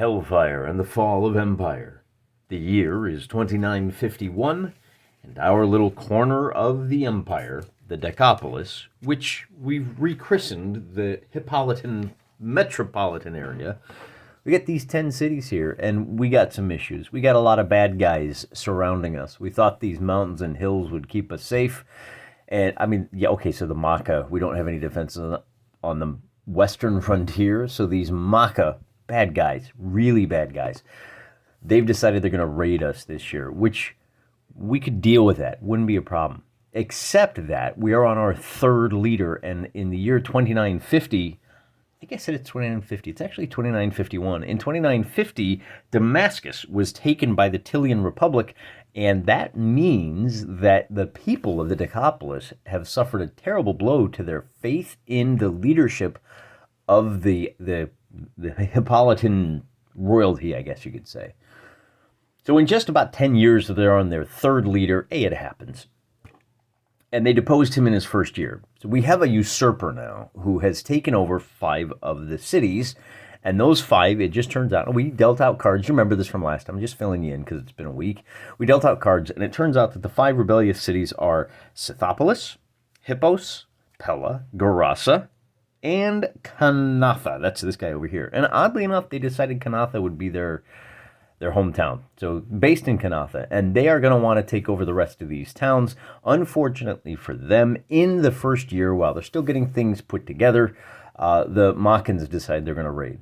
Hellfire and the Fall of Empire. The year is 2951, and our little corner of the empire, the decapolis, which we've rechristened the Hippolytan metropolitan area, we got these 10 cities here, and we got some issues. We got a lot of bad guys surrounding us. We thought these mountains and hills would keep us safe. And, I mean, yeah, okay, so the Macha, we don't have any defenses on the western frontier, so these Macha, bad guys, really bad guys, they've decided they're going to raid us this year, which we could deal with that. Wouldn't be a problem. Except that we are on our third leader, and in the year 2950, I think I said it's 2950. It's actually 2951. In 2950, Damascus was taken by the Tylian Republic, and that means that the people of the Decapolis have suffered a terrible blow to their faith in the leadership of the Hippolytan royalty, I guess you could say. So in just about 10 years, they're on their third leader. It happens. And they deposed him in his first year. So we have a usurper now who has taken over 5 of the cities. And those 5, it just turns out, we dealt out cards. You remember this from last time. I'm just filling you in because it's been a week. We dealt out cards, and it turns out that the 5 rebellious cities are Scythopolis, Hippos, Pella, Gerasa, and Katha. That's this guy over here. And oddly enough, they decided Katha would be their hometown. So based in Katha. And they are going to want to take over the rest of these towns. Unfortunately for them, in the first year, while they're still getting things put together, the Machans decide they're going to raid.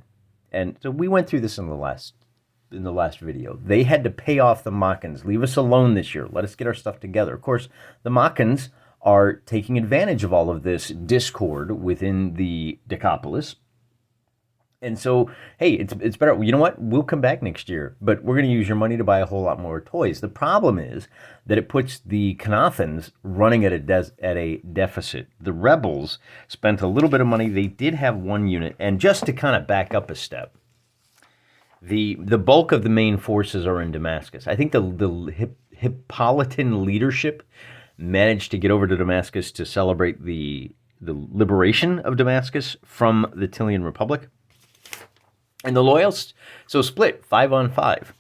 And so we went through this in the last video. They had to pay off the Machans. Leave us alone this year. Let us get our stuff together. Of course, the Machans are taking advantage of all of this discord within the Decapolis. And so, hey, it's better. You know what? We'll come back next year, but we're going to use your money to buy a whole lot more toys. The problem is that it puts the Kanathans running at a deficit. The rebels spent a little bit of money. They did have 1 unit, and just to kind of back up a step, the bulk of the main forces are in Damascus. I think the Hippolytan leadership managed to get over to Damascus to celebrate the liberation of Damascus from the Tylian Republic. And the loyalists, so split 5 on 5.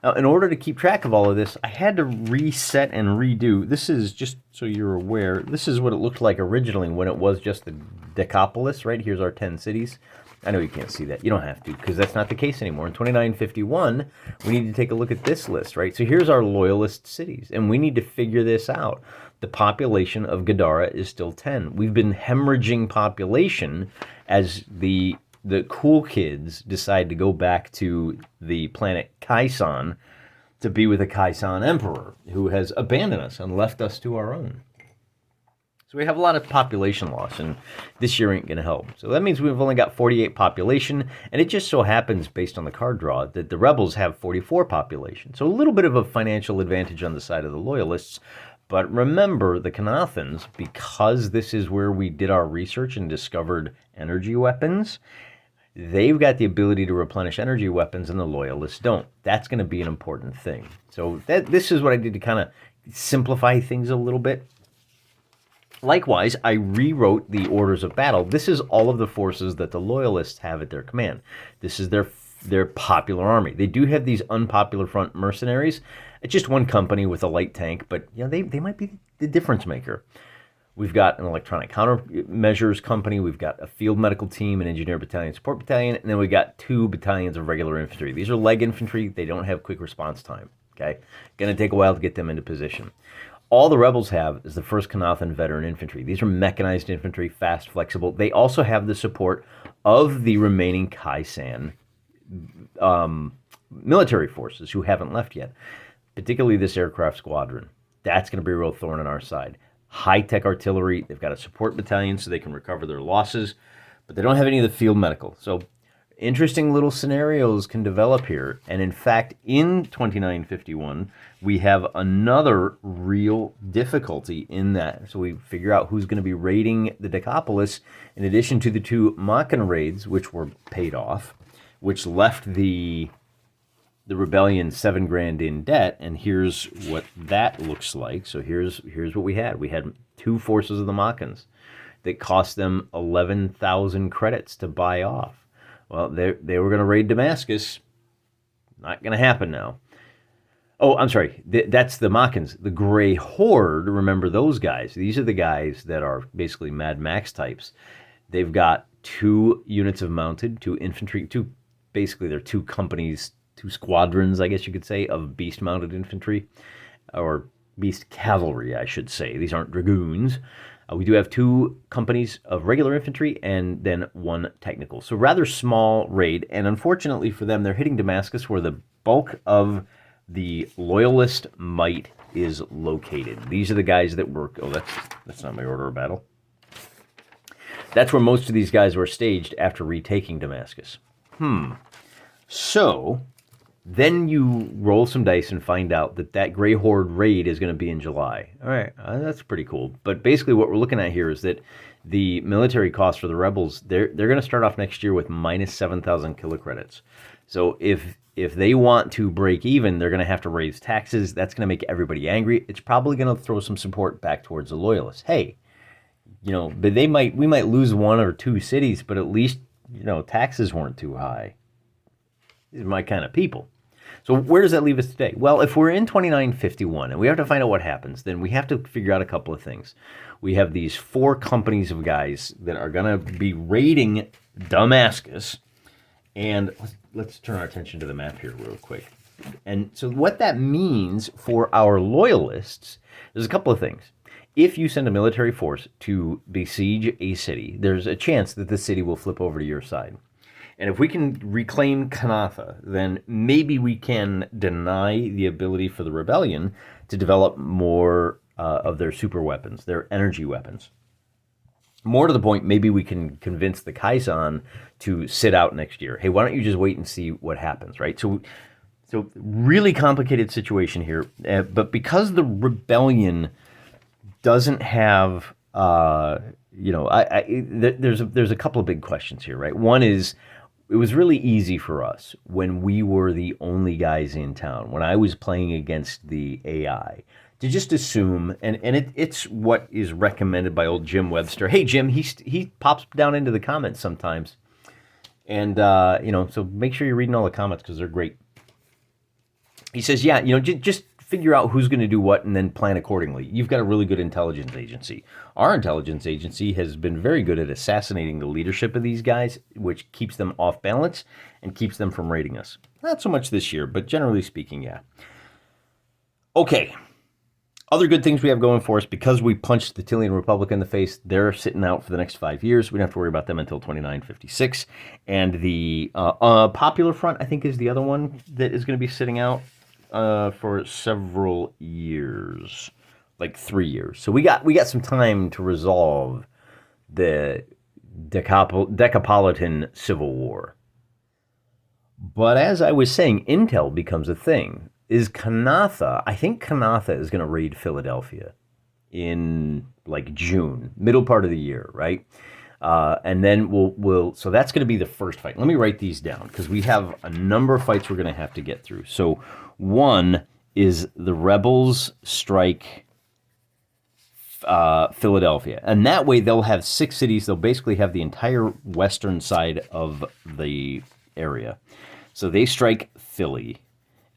Now, in order to keep track of all of this, I had to reset and redo. This is, just so you're aware, this is what it looked like originally when it was just the Decapolis, right? Here's our 10 cities. I know you can't see that. You don't have to, because that's not the case anymore. In 2951, we need to take a look at this list, right? So here's our loyalist cities, and we need to figure this out. The population of Gadara is still 10. We've been hemorrhaging population as the cool kids decide to go back to the planet Kaisan to be with the Kaisan Emperor, who has abandoned us and left us to our own. So we have a lot of population loss, and this year ain't going to help. So that means we've only got 48 population, and it just so happens, based on the card draw, that the rebels have 44 population. So a little bit of a financial advantage on the side of the loyalists. But remember, the Kanathans, because this is where we did our research and discovered energy weapons, they've got the ability to replenish energy weapons, and the loyalists don't. That's going to be an important thing. So this is what I did to kind of simplify things a little bit. Likewise, I rewrote the orders of battle. This is all of the forces that the loyalists have at their command. This is their popular army. They do have these unpopular front mercenaries. It's just one company with a light tank, but you know, they might be the difference maker. We've got an electronic countermeasures company. We've got a field medical team, an engineer battalion, support battalion, and then we've got 2 battalions of regular infantry. These are leg infantry. They don't have quick response time. Okay, going to take a while to get them into position. All the rebels have is the 1st Kanathan veteran infantry. These are mechanized infantry, fast, flexible. They also have the support of the remaining Kaisan military forces who haven't left yet, particularly this aircraft squadron. That's going to be a real thorn in our side. High-tech artillery. They've got a support battalion so they can recover their losses, but they don't have any of the field medical. So interesting little scenarios can develop here. And in fact, in 2951, we have another real difficulty in that. So we figure out who's going to be raiding the Decapolis, in addition to the 2 Makan raids, which were paid off, which left the rebellion $7,000 in debt. And here's what that looks like. So here's what we had. We had 2 forces of the Makans that cost them 11,000 credits to buy off. Well, they were going to raid Damascus. Not going to happen now. Oh, I'm sorry. That's the Machins. The Grey Horde, remember those guys. These are the guys that are basically Mad Max types. They've got 2 units of mounted, 2 infantry, basically they're 2 companies, 2 squadrons, I guess you could say, of beast mounted infantry, or beast cavalry, I should say. These aren't dragoons. We do have 2 companies of regular infantry and then 1 technical. So rather small raid, and unfortunately for them, they're hitting Damascus where the bulk of the loyalist might is located. These are the guys that work. Oh, that's not my order of battle. That's where most of these guys were staged after retaking Damascus. So then you roll some dice and find out that Grey Horde raid is going to be in July. All right, that's pretty cool. But basically what we're looking at here is that the military cost for the rebels, they're going to start off next year with minus 7,000 kilocredits. So if they want to break even, they're going to have to raise taxes. That's going to make everybody angry. It's probably going to throw some support back towards the loyalists. Hey, but we might lose 1 or 2 cities, but at least, taxes weren't too high. These are my kind of people. So where does that leave us today? Well, if we're in 2951 and we have to find out what happens, then we have to figure out a couple of things. We have these 4 companies of guys that are going to be raiding Damascus. And let's turn our attention to the map here real quick. And so what that means for our loyalists, there's a couple of things. If you send a military force to besiege a city, there's a chance that the city will flip over to your side. And if we can reclaim Katha, then maybe we can deny the ability for the rebellion to develop more of their super weapons, their energy weapons. More to the point, maybe we can convince the Kaisan to sit out next year. Hey, why don't you just wait and see what happens, right? So really complicated situation here. But because the rebellion doesn't have, there's a couple of big questions here, right? One is, it was really easy for us when we were the only guys in town, when I was playing against the AI, to just assume, and it's what is recommended by old Jim Webster. Hey, Jim, he pops down into the comments sometimes. And, so make sure you're reading all the comments because they're great. He says, just figure out who's going to do what and then plan accordingly. You've got a really good intelligence agency. Our intelligence agency has been very good at assassinating the leadership of these guys, which keeps them off balance and keeps them from raiding us. Not so much this year, but generally speaking, yeah. Okay. Other good things we have going for us, because we punched the Tillian Republic in the face, they're sitting out for the next 5 years. We don't have to worry about them until 2956. And the Popular Front, I think, is the other one that is going to be sitting out for several years, like 3 years. So we got some time to resolve the Decapolitan Civil War. But as I was saying, intel becomes a thing. Is Katha? I think Katha is going to raid Philadelphia in like June, middle part of the year, right? And then we'll. So that's going to be the first fight. Let me write these down because we have a number of fights we're going to have to get through. So one is the rebels strike Philadelphia, and that way they'll have 6 cities. They'll basically have the entire western side of the area. So they strike Philly.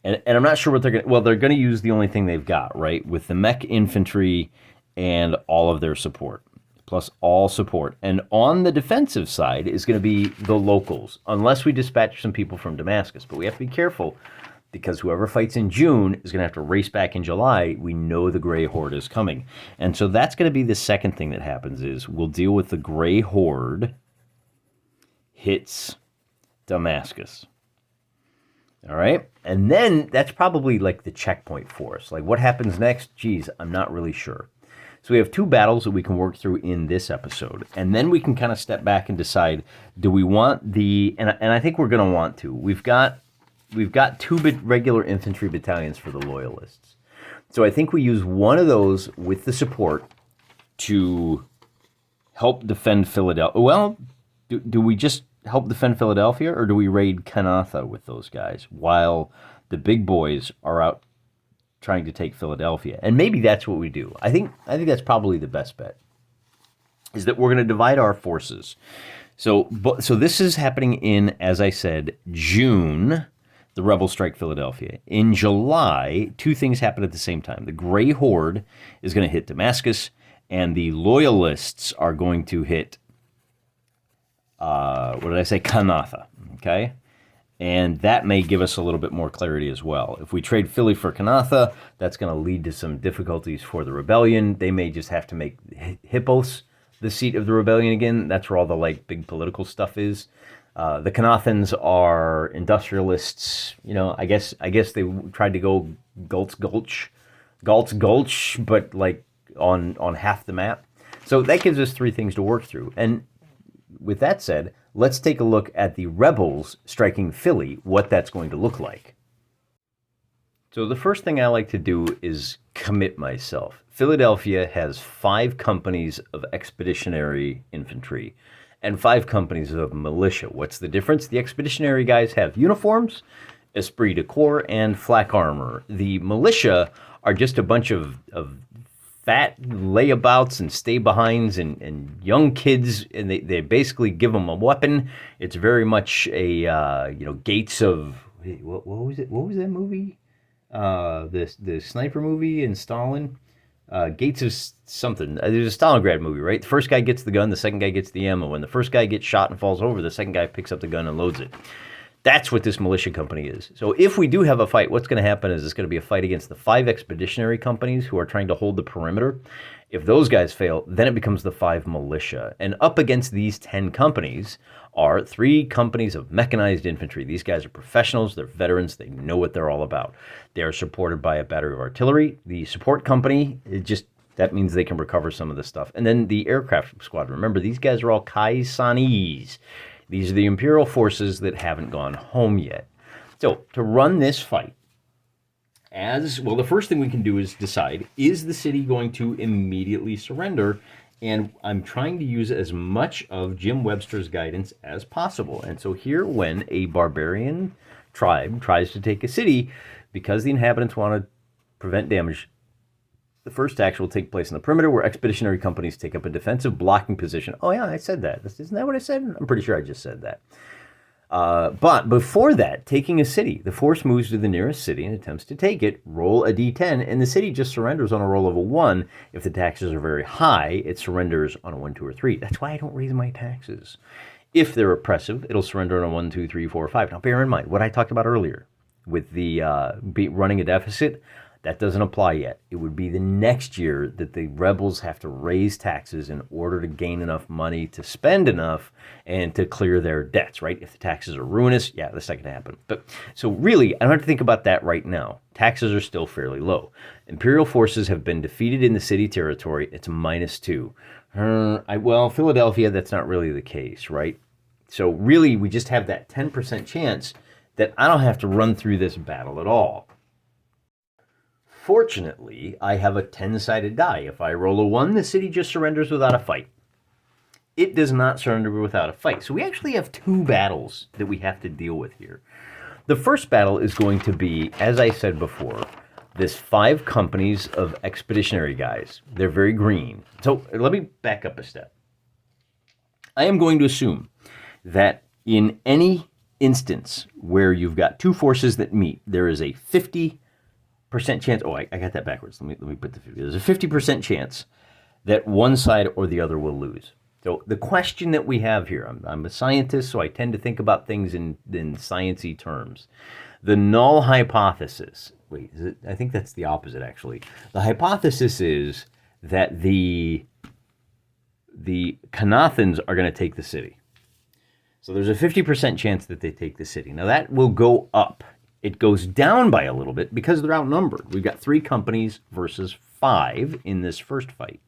And I'm not sure what they're going to... Well, they're going to use the only thing they've got, right? With the mech infantry and all of their support. Plus all support. And on the defensive side is going to be the locals. Unless we dispatch some people from Damascus. But we have to be careful. Because whoever fights in June is going to have to race back in July. We know the Grey Horde is coming. And so that's going to be the second thing that happens is we'll deal with the Grey Horde hits Damascus. All right. And then that's probably like the checkpoint for us. Like what happens next? Geez, I'm not really sure. So we have 2 battles that we can work through in this episode. And then we can kind of step back and decide, do we want the, and I think we're going to want to. We've got 2 regular infantry battalions for the loyalists. So I think we use one of those with the support to help defend Philadelphia. Well, do we just help defend Philadelphia, or do we raid Katha with those guys while the big boys are out trying to take Philadelphia? And maybe that's what we do. I think that's probably the best bet, is that we're going to divide our forces. So this is happening in, as I said, June. the rebels strike Philadelphia. In July, two things happen at the same time. The Gray Horde is going to hit Damascus, and the Loyalists are going to hit, Katha, okay? And that may give us a little bit more clarity as well. If we trade Philly for Katha, that's going to lead to some difficulties for the rebellion. They may just have to make Hippos the seat of the rebellion again. That's where all the big political stuff is. The Kanathans are industrialists. I guess they tried to go Galt's Gulch, but on half the map. So that gives us three things to work through. And with that said, let's take a look at the rebels striking Philly, what that's going to look like. So the first thing I like to do is commit myself. Philadelphia has 5 companies of expeditionary infantry and 5 companies of militia. What's the difference? The expeditionary guys have uniforms, esprit de corps, and flak armor. The militia are just a bunch of fat layabouts and stay-behinds and young kids, and they basically give them a weapon. It's very much a, Gates of... What was it? What was that movie? The sniper movie in Stalin? Gates of something. There's a Stalingrad movie, right? The first guy gets the gun, the second guy gets the ammo. When the first guy gets shot and falls over, the second guy picks up the gun and loads it. That's what this militia company is. So if we do have a fight, what's going to happen is it's going to be a fight against the 5 expeditionary companies who are trying to hold the perimeter. If those guys fail, then it becomes the 5 militia. And up against these 10 companies are 3 companies of mechanized infantry. These guys are professionals, they're veterans, they know what they're all about. They are supported by a battery of artillery. The support company, that means they can recover some of the stuff. And then the aircraft squad. Remember, these guys are all Kaisanese. These are the Imperial forces that haven't gone home yet. So, to run this fight, the first thing we can do is decide, is the city going to immediately surrender? And I'm trying to use as much of Jim Webster's guidance as possible. And so here, when a barbarian tribe tries to take a city, because the inhabitants want to prevent damage, the first action will take place in the perimeter, where expeditionary companies take up a defensive blocking position. Oh yeah, I said that. Isn't that what I said? I'm pretty sure I just said that. But before that, taking a city, the force moves to the nearest city and attempts to take it. Roll a d10, and the city just surrenders on a roll of a 1. If the taxes are very high, it surrenders on a 1, 2, or 3. That's why I don't raise my taxes. If they're oppressive, it'll surrender on a 1, 2, 3, 4, 5. Now bear in mind what I talked about earlier with the running a deficit. That doesn't apply yet. It would be the next year that the rebels have to raise taxes in order to gain enough money to spend enough and to clear their debts, right? If the taxes are ruinous, yeah, that's not going to happen. But so really, I don't have to think about that right now. Taxes are still fairly low. Imperial forces have been defeated in the city territory. It's -2. Philadelphia, that's not really the case, right? So really, we just have that 10% chance that I don't have to run through this battle at all. Fortunately, I have a 10-sided die. If I roll a 1, the city just surrenders without a fight. It does not surrender without a fight. So we actually have 2 battles that we have to deal with here. The first battle is going to be, as I said before, this 5 companies of expeditionary guys. They're very green. So let me back up a step. I am going to assume that in any instance where you've got 2 forces that meet, there is a 50% chance. Oh, I got that backwards. Let me put the 50. There's a 50% chance that one side or the other will lose. So the question that we have here, I'm a scientist, so I tend to think about things in sciencey terms. The null hypothesis. Wait, is it? I think that's the opposite, actually. The hypothesis is that the Kanathans are going to take the city. So there's a 50% chance that they take the city. Now that will go up. It goes down by a little bit because they're outnumbered. We've got 3 companies versus 5 in this first fight.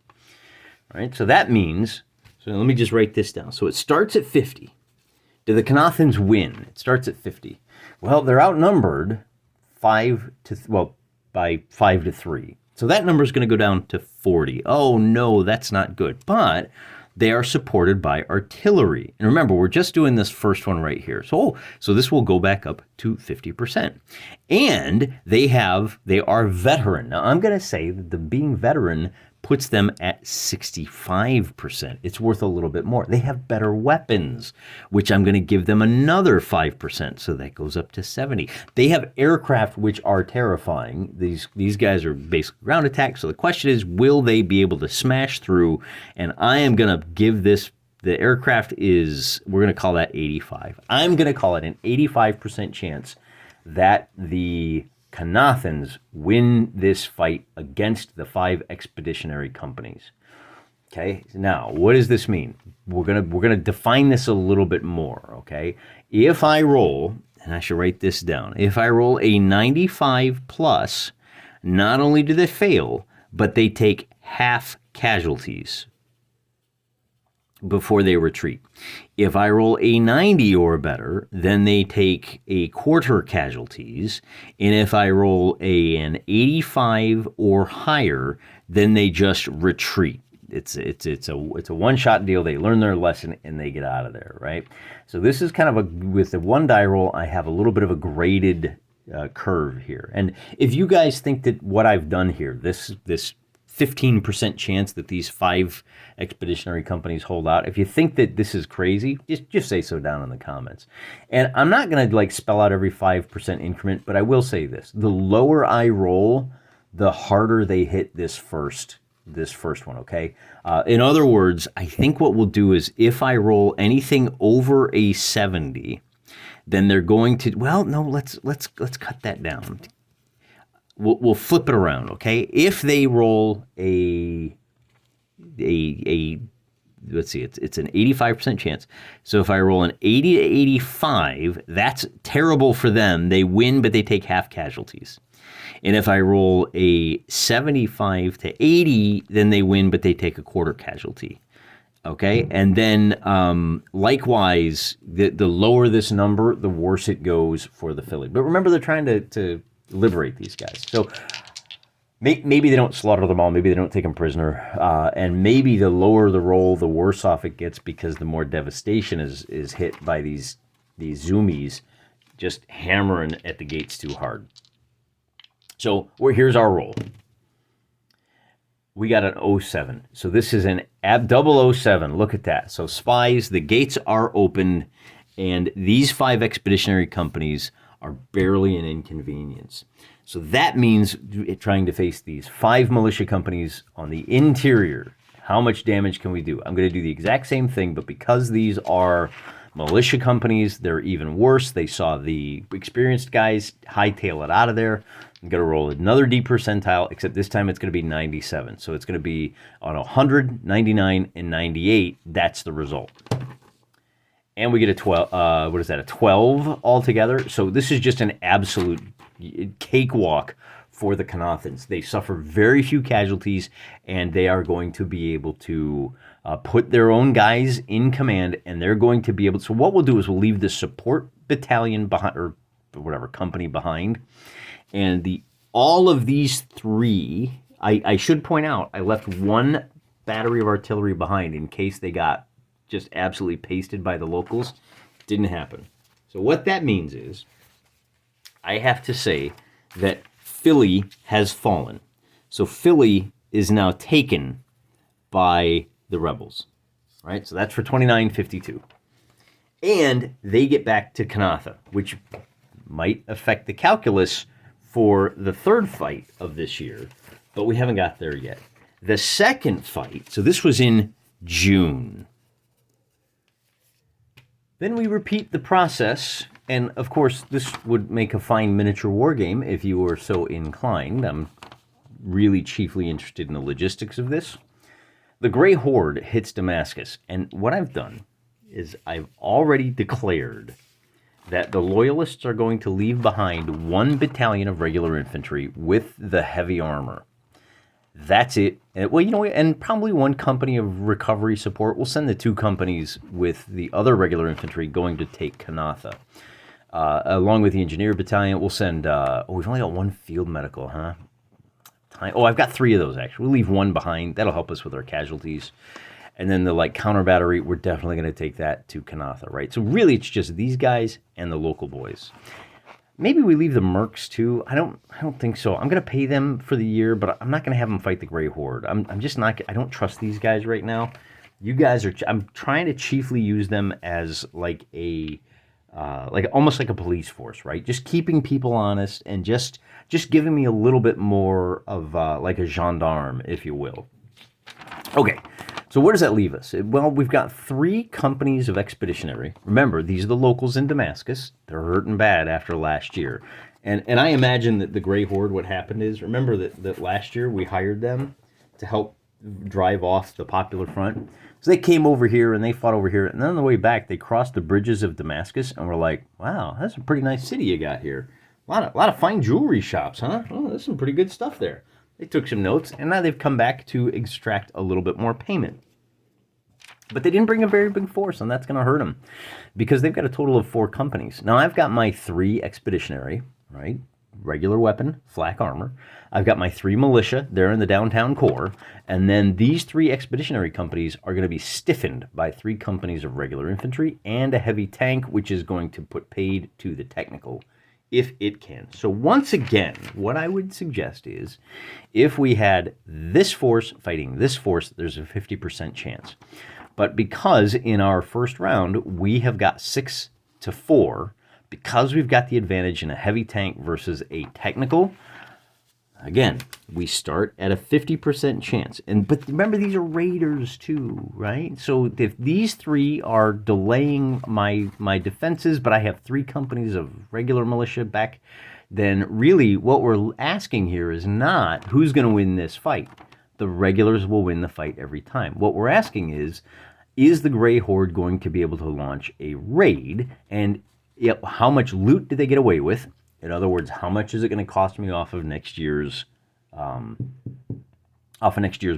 All right, so that means, so let me just write this down. So it starts at 50. Do the Kanathans win? It starts at 50. Well, they're outnumbered by 5 to 3. So that number is going to go down to 40. Oh no, that's not good. But they are supported by artillery. And remember, we're just doing this first one right here. So this will go back up to 50%. And they are veteran. Now, I'm going to say that the being veteran puts them at 65%. It's worth a little bit more. They have better weapons, which I'm going to give them another 5%. So that goes up to 70. They have aircraft, which are terrifying. These guys are basically ground attack. So the question is, will they be able to smash through? And I am going to give this, the aircraft is, we're going to call that 85. I'm going to call it an 85% chance that the Kanathans win this fight against the 5 expeditionary companies. Okay, now what does this mean? We're gonna define this a little bit more. Okay, if I roll, and I should write this down, if I roll a 95 plus, not only do they fail, but they take half casualties before they retreat. If I roll a 90 or better, then they take a quarter casualties. And if I roll an 85 or higher, then they just retreat. It's a one-shot deal. They learn their lesson and they get out of there, right? So this is kind of with the 1 die roll, I have a little bit of a graded curve here. And if you guys think that what I've done here, this 15% chance that these 5 expeditionary companies hold out. If you think that this is crazy, just say so down in the comments. And I'm not going to spell out every 5% increment, but I will say this. The lower I roll, the harder they hit this first one, okay? In other words, I think what we'll do is if I roll anything over a 70, then they're going to, well, no, let's cut that down. We'll flip it around, okay? If they roll a let's see, it's an 85% chance. So if I roll an 80 to 85, that's terrible for them. They win, but they take half casualties. And if I roll a 75 to 80, then they win, but they take a quarter casualty. Okay, and then likewise, the lower this number, the worse it goes for the Philly. But remember, they're trying to liberate these guys. So maybe they don't slaughter them all. Maybe they don't take them prisoner. And maybe the lower the roll, the worse off it gets because the more devastation is hit by these zoomies just hammering at the gates too hard. So here's our roll. We got an 07. So this is an double 07. Look at that. So spies, the gates are opened, and these 5 expeditionary companies are barely an inconvenience. So that means trying to face these 5 militia companies on the interior. How much damage can we do? I'm going to do the exact same thing, but because these are militia companies, they're even worse. They saw the experienced guys hightail it out of there. I'm going to roll another D percentile, except this time it's going to be 97. So it's going to be on 100, 99, and 98. That's the result. And we get a 12, what is that, a 12 altogether? So this is just an absolute cakewalk for the Kanathans. They suffer very few casualties, and they are going to be able to put their own guys in command, and they're going to be able to, so what we'll do is we'll leave the support battalion behind, or whatever, company behind, and all of these 3, I should point out, I left 1 battery of artillery behind in case they got just absolutely pasted by the locals. Didn't happen. So what that means is I have to say that Philly has fallen. So Philly is now taken by the rebels, right? So that's for 2952. And they get back to Katha, which might affect the calculus for the 3rd fight of this year, but we haven't got there yet. The 2nd fight, so this was in June. Then we repeat the process, and of course this would make a fine miniature war game if you were so inclined. I'm really chiefly interested in the logistics of this. The Grey Horde hits Damascus, and what I've done is I've already declared that the Loyalists are going to leave behind 1 battalion of regular infantry with the heavy armor. That's it. Well, you know, and probably 1 company of recovery support. We'll send the 2 companies with the other regular infantry going to take Katha. Along with the engineer battalion, we'll send, we've only got 1 field medical, huh? I've got 3 of those, actually. We'll leave 1 behind. That'll help us with our casualties. And then the counter battery, we're definitely going to take that to Katha, right? So really, it's just these guys and the local boys. Maybe we leave the mercs too. I don't think so. I'm gonna pay them for the year, but I'm not gonna have them fight the Grey Horde. I'm just not. I don't trust these guys right now. You guys are. I'm trying to chiefly use them as like a, like almost like a police force, right? Just keeping people honest and just giving me a little bit more of like a gendarme, if you will. Okay. So where does that leave us? Well, we've got 3 companies of expeditionary. Remember, these are the locals in Damascus. They're hurting bad after last year. And I imagine that the Grey Horde, what happened is, remember that last year we hired them to help drive off the Popular Front? So they came over here and they fought over here. And then on the way back, they crossed the bridges of Damascus and were like, wow, that's a pretty nice city you got here. A lot of fine jewelry shops, huh? Oh, there's some pretty good stuff there. They took some notes, and now they've come back to extract a little bit more payment. But they didn't bring a very big force, and that's going to hurt them because they've got a total of 4 companies. Now, I've got my 3 expeditionary, right? Regular weapon, flak armor. I've got my 3 militia. They're in the downtown core. And then these 3 expeditionary companies are going to be stiffened by 3 companies of regular infantry and a heavy tank, which is going to put paid to the technical if it can. So once again, what I would suggest is if we had this force fighting this force, there's a 50% chance. But because in our first round, we have got 6-4, because we've got the advantage in a heavy tank versus a technical, again, we start at a 50% chance. But remember, these are raiders too, right? So if these 3 are delaying my defenses, but I have 3 companies of regular militia back, then really what we're asking here is not who's going to win this fight. The regulars will win the fight every time. What we're asking is the Grey Horde going to be able to launch a raid? And how much loot did they get away with? In other words, how much is it going to cost me off of next year's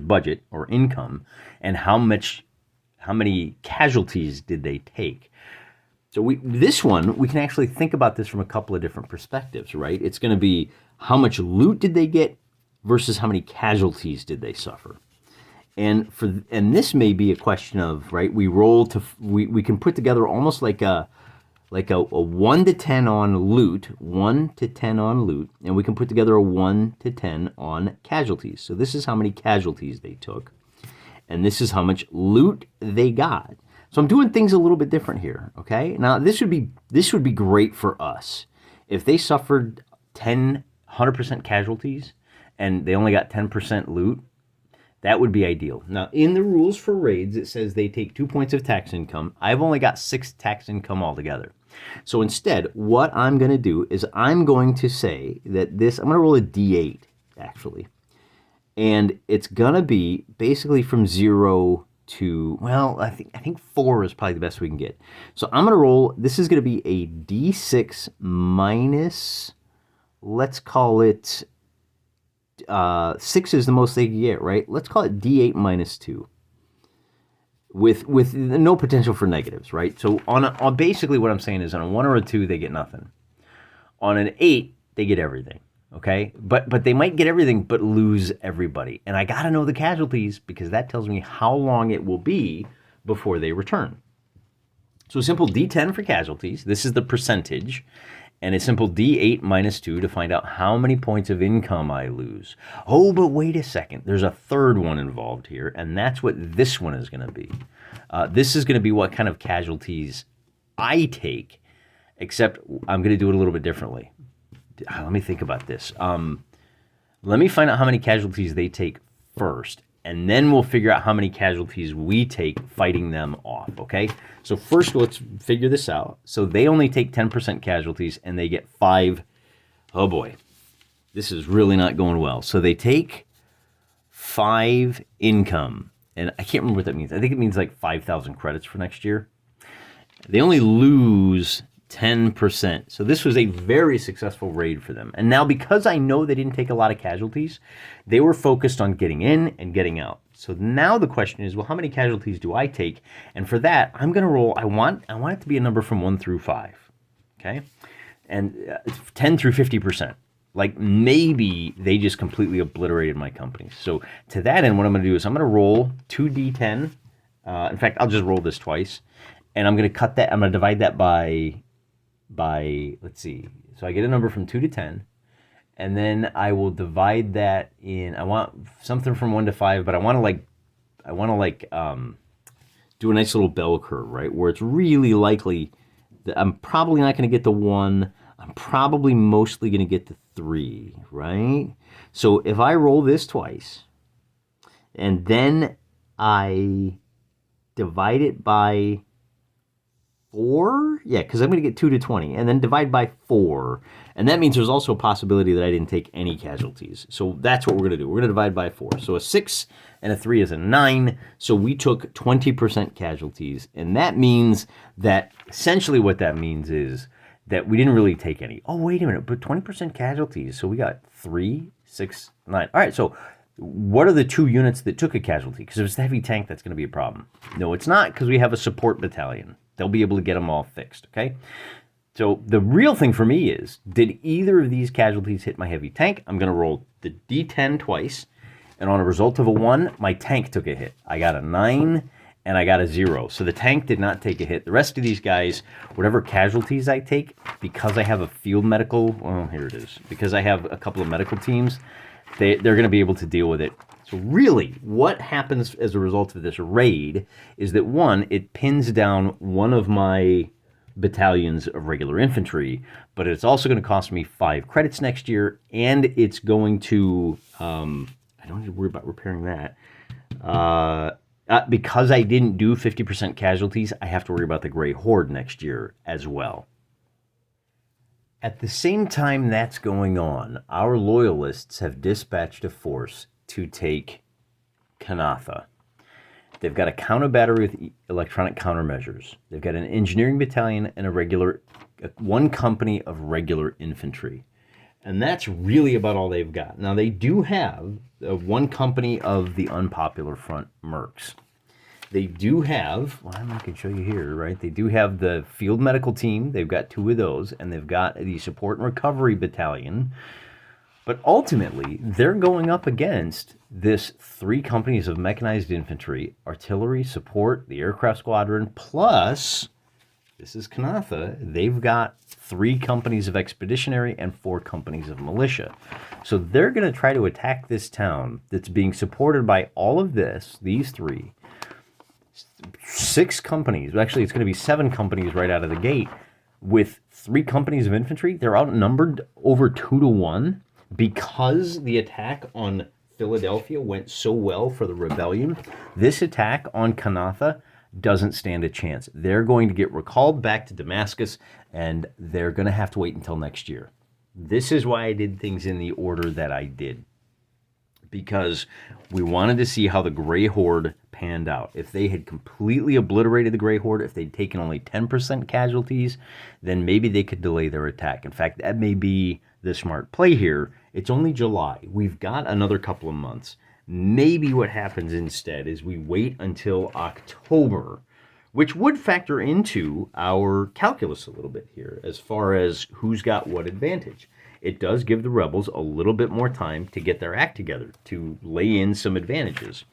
budget or income? And how many casualties did they take? So this one, we can actually think about this from a couple of different perspectives, right? It's going to be how much loot did they get versus how many casualties did they suffer. And this may be a question of, right, we can put together almost like a 1 to 10 on loot, 1 to 10 on loot, and we can put together a 1 to 10 on casualties. So this is how many casualties they took, and this is how much loot they got. So I'm doing things a little bit different here, okay? Now this would be great for us. If they suffered 100% casualties and they only got 10% loot, that would be ideal. Now, in the rules for raids, it says they take 2 points of tax income. I've only got 6 tax income altogether. So instead, what I'm going to do is I'm going to say that I'm going to roll a D8, actually. And it's going to be basically from 0 to, well, I think 4 is probably the best we can get. So I'm going to roll, this is going to be a D6 minus, let's call it, 6 is the most they can get, right? Let's call it D8 minus 2. With no potential for negatives, right? So on basically what I'm saying is on a 1 or a 2, they get nothing. On an 8, they get everything, okay? But they might get everything but lose everybody. And I got to know the casualties because that tells me how long it will be before they return. So a simple D10 for casualties. This is the percentage. And a simple D8 minus 2 to find out how many points of income I lose. Oh, but wait a second. There's a third one involved here, and that's what this one is going to be. This is going to be what kind of casualties I take, except I'm going to do it a little bit differently. Let me think about this. Let me find out how many casualties they take first, and then we'll figure out how many casualties we take fighting them off, okay? So first, let's figure this out. So they only take 10% casualties, and they get 5. Oh, boy. This is really not going well. So they take 5 income, and I can't remember what that means. I think it means like 5,000 credits for next year. They only lose 10%. So this was a very successful raid for them. And now because I know they didn't take a lot of casualties, they were focused on getting in and getting out. So now the question is, well, how many casualties do I take? And for that, I'm going to roll, I want it to be a number from 1 through 5. Okay? And 10 through 50%. Like maybe they just completely obliterated my company. So to that end, what I'm going to do is I'm going to roll 2d10. In fact, I'll just roll this twice. And I'm going to cut that, I'm going to divide that by by, let's see, so I get a number from 2 to 10, and then I will divide that in, I want something from 1 to 5, but I want to do a nice little bell curve, right? Where it's really likely that I'm probably not going to get to 1. I'm probably mostly going to get to 3, right? So if I roll this twice, and then I divide it by 4, yeah, because I'm going to get 2 to 20, and then divide by 4, and that means there's also a possibility that I didn't take any casualties. So that's what we're going to do. We're going to divide by 4. So a 6 and a 3 is a 9. So we took 20% casualties, and that means that essentially what that means is that we didn't really take any. Oh, wait a minute, but 20% casualties. So we got 3, 6, 9. All right, so what are the 2 units that took a casualty? Because if it's the heavy tank, that's going to be a problem. No, it's not, because we have a support battalion. They'll be able to get them all fixed, okay? So the real thing for me is, did either of these casualties hit my heavy tank? I'm going to roll the D10 twice, and on a result of a 1, my tank took a hit. I got a 9, and I got a 0. So the tank did not take a hit. The rest of these guys, whatever casualties I take, because I have a field medical, well, here it is, because I have a couple of medical teams, they're going to be able to deal with it. So really, what happens as a result of this raid is that, 1, it pins down one of my battalions of regular infantry, but it's also going to cost me 5 credits next year, and it's going to, I don't need to worry about repairing that. Because I didn't do 50% casualties, I have to worry about the Grey Horde next year as well. At the same time that's going on, our loyalists have dispatched a force to take Katha. They've got a counter battery with electronic countermeasures. They've got an engineering battalion and one company of regular infantry. And that's really about all they've got. Now, they do have one company of the unpopular front mercs. They do have, well, I can show you here, right? They do have the field medical team. They've got 2 of those, and they've got the support and recovery battalion. But ultimately, they're going up against this 3 companies of mechanized infantry, artillery, support, the aircraft squadron, plus, this is Katha, they've got 3 companies of expeditionary and 4 companies of militia. So they're going to try to attack this town that's being supported by all of these 3. 6 companies, actually it's going to be 7 companies right out of the gate, with 3 companies of infantry. They're outnumbered over 2 to 1 because the attack on Philadelphia went so well for the rebellion. This attack on Katha doesn't stand a chance. They're going to get recalled back to Damascus, and they're going to have to wait until next year. This is why I did things in the order that I did, because we wanted to see how the Grey Horde panned out. If they had completely obliterated the Grey Horde, if they'd taken only 10% casualties, then maybe they could delay their attack. In fact, that may be the smart play here. It's only July. We've got another couple of months. Maybe what happens instead is we wait until October, which would factor into our calculus a little bit here as far as who's got what advantage. It does give the rebels a little bit more time to get their act together, to lay in some advantages.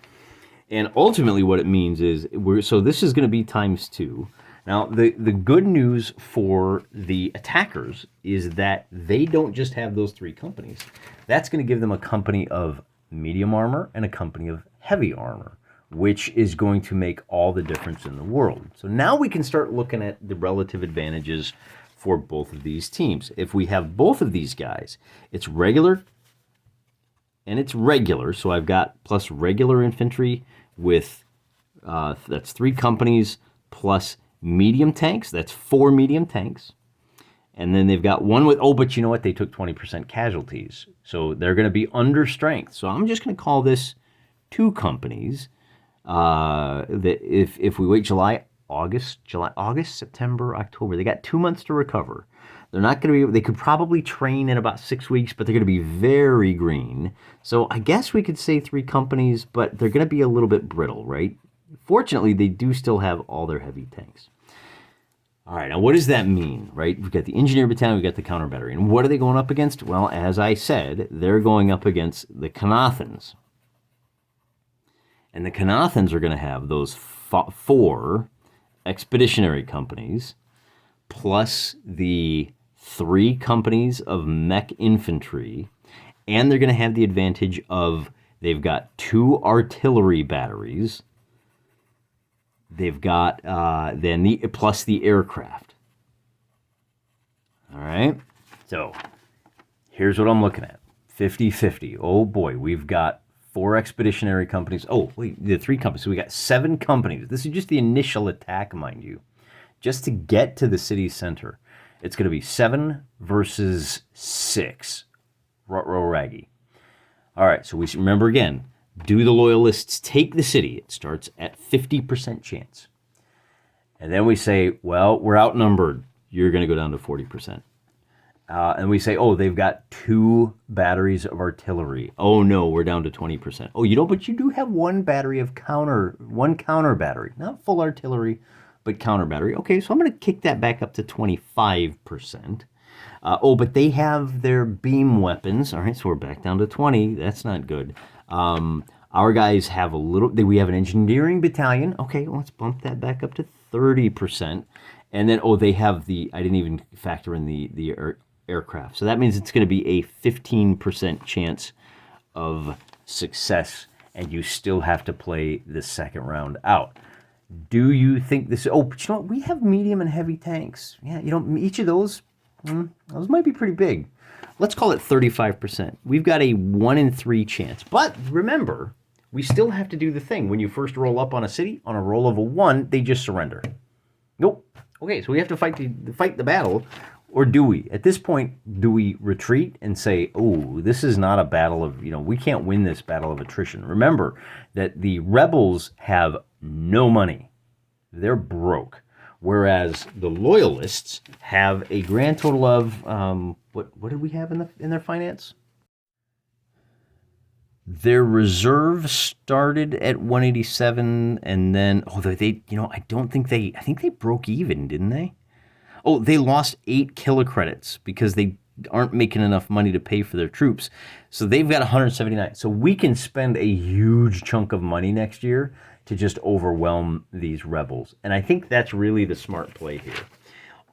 And ultimately what it means is, so this is going to be ×2. Now, the good news for the attackers is that they don't just have those 3 companies. That's going to give them a company of medium armor and a company of heavy armor, which is going to make all the difference in the world. So now we can start looking at the relative advantages for both of these teams. If we have both of these guys, it's regular and it's regular. So I've got plus regular infantry with, that's 3 companies, plus medium tanks. That's 4 medium tanks. And then they've got one with, oh, but you know what? They took 20% casualties. So they're going to be under strength. So I'm just going to call this 2 companies. That if we wait August, September, October, they got 2 months to recover. They're not going to be, they could probably train in about 6 weeks, but they're going to be very green. So I guess we could say 3 companies, but they're going to be a little bit brittle, right? Fortunately, they do still have all their heavy tanks. All right, now what does that mean, right? We've got the engineer battalion, we've got the counter battery. And what are they going up against? Well, as I said, they're going up against the Kathans. And the Kathans are going to have those 4 expeditionary companies, plus the 3 companies of mech infantry, and they're going to have the advantage of they've got 2 artillery batteries. They've got then plus the aircraft. All right. So here's what I'm looking at. 50-50. Oh boy, we've got 4 expeditionary companies. Oh, wait, the 3 companies. So we got 7 companies. This is just the initial attack, mind you. Just to get to the city center. It's going to be 7 versus 6. Raggy. All right, so we remember again, do the loyalists take the city? It starts at 50% chance. And then we say, well, we're outnumbered. You're going to go down to 40%. And we say, oh, they've got 2 batteries of artillery. Oh, no, we're down to 20%. Oh, but you do have 1 battery of one counter battery. Not full artillery, but counter battery. Okay, so I'm going to kick that back up to 25%. But they have their beam weapons. All right, so we're back down to 20. That's not good. Our guys have we have an engineering battalion. Okay, let's bump that back up to 30%. And then, they have I didn't even factor in the aircraft. So that means it's going to be a 15% chance of success, and you still have to play the second round out. Do you think this... Oh, but you know what? We have medium and heavy tanks. Yeah, each of those might be pretty big. Let's call it 35%. We've got a 1 in 3 chance. But remember, we still have to do the thing. When you first roll up on a city, on a roll of a 1, they just surrender. Nope. Okay, so we have to fight the battle. Or do we? At this point, do we retreat and say, oh, this is not a battle of, we can't win this battle of attrition. Remember that the rebels have no money. They're broke. Whereas the loyalists have a grand total of, what did we have in their finance? Their reserve started at 187, and then, I think they broke even, didn't they? Oh, they lost 8 kilocredits because they aren't making enough money to pay for their troops. So they've got 179. So we can spend a huge chunk of money next year to just overwhelm these rebels. And I think that's really the smart play here.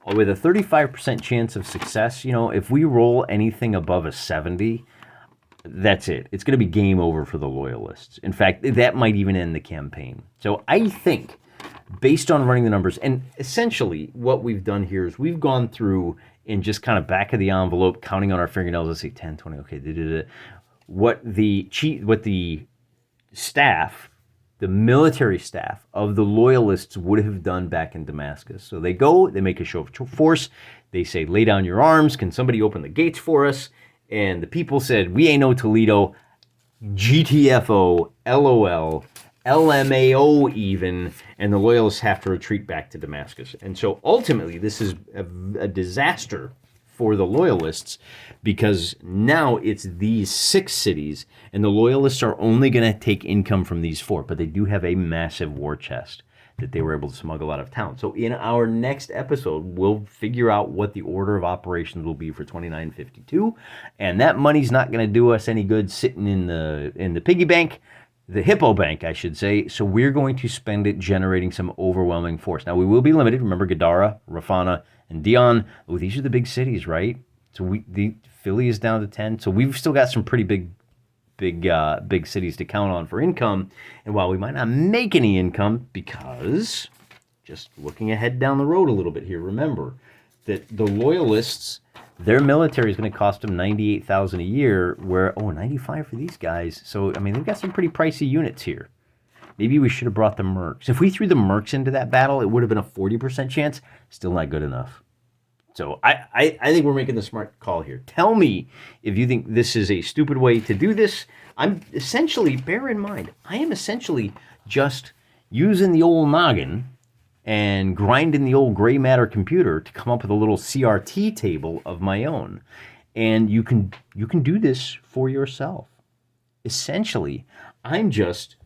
With a 35% chance of success, if we roll anything above a 70, that's it. It's going to be game over for the loyalists. In fact, that might even end the campaign. So I think, based on running the numbers, and essentially what we've done here is we've gone through and just kind of back of the envelope, counting on our fingernails, let's say 10, 20, okay, what the staff, the military staff of the loyalists would have done back in Damascus. So they go, they make a show of force, they say, lay down your arms, can somebody open the gates for us? And the people said, we ain't no Toledo, GTFO, LOL, LMAO even, and the loyalists have to retreat back to Damascus. And so ultimately, this is a disaster for the loyalists because now it's these 6 cities, and the loyalists are only going to take income from these 4, but they do have a massive war chest that they were able to smuggle out of town. So in our next episode, we'll figure out what the order of operations will be for 2952, and that money's not going to do us any good sitting in the piggy bank. The Hippo Bank, I should say. So we're going to spend it generating some overwhelming force. Now, we will be limited. Remember, Gadara, Rafana, and Dion. Oh, these are the big cities, right? So Philly is down to 10. So we've still got some pretty big cities to count on for income. And while we might not make any income, because just looking ahead down the road a little bit here, remember that the loyalists, their military is going to cost them $98,000 a year, where, $95 for these guys. So, they've got some pretty pricey units here. Maybe we should have brought the mercs. If we threw the mercs into that battle, it would have been a 40% chance. Still not good enough. So I think we're making the smart call here. Tell me if you think this is a stupid way to do this. Bear in mind, I am essentially just using the old noggin and grinding the old gray matter computer to come up with a little CRT table of my own. And you can do this for yourself. Essentially, I'm just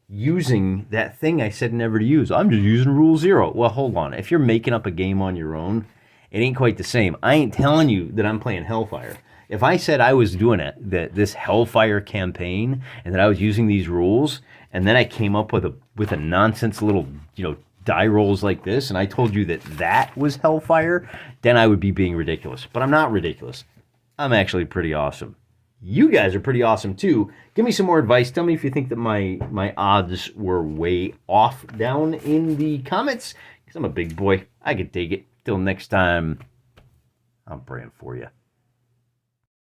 using that thing I said never to use. I'm just using rule 0. Well, hold on. If you're making up a game on your own, it ain't quite the same. I ain't telling you that I'm playing Hellfire. If I said I was doing this Hellfire campaign and that I was using these rules, and then I came up with a nonsense little, die rolls like this, and I told you that that was Hellfire, then I would be being ridiculous. But I'm not ridiculous. I'm actually pretty awesome. You guys are pretty awesome too. Give me some more advice. Tell me if you think that my odds were way off down in the comments, because I'm a big boy. I could take it. Till next time, I'm praying for you.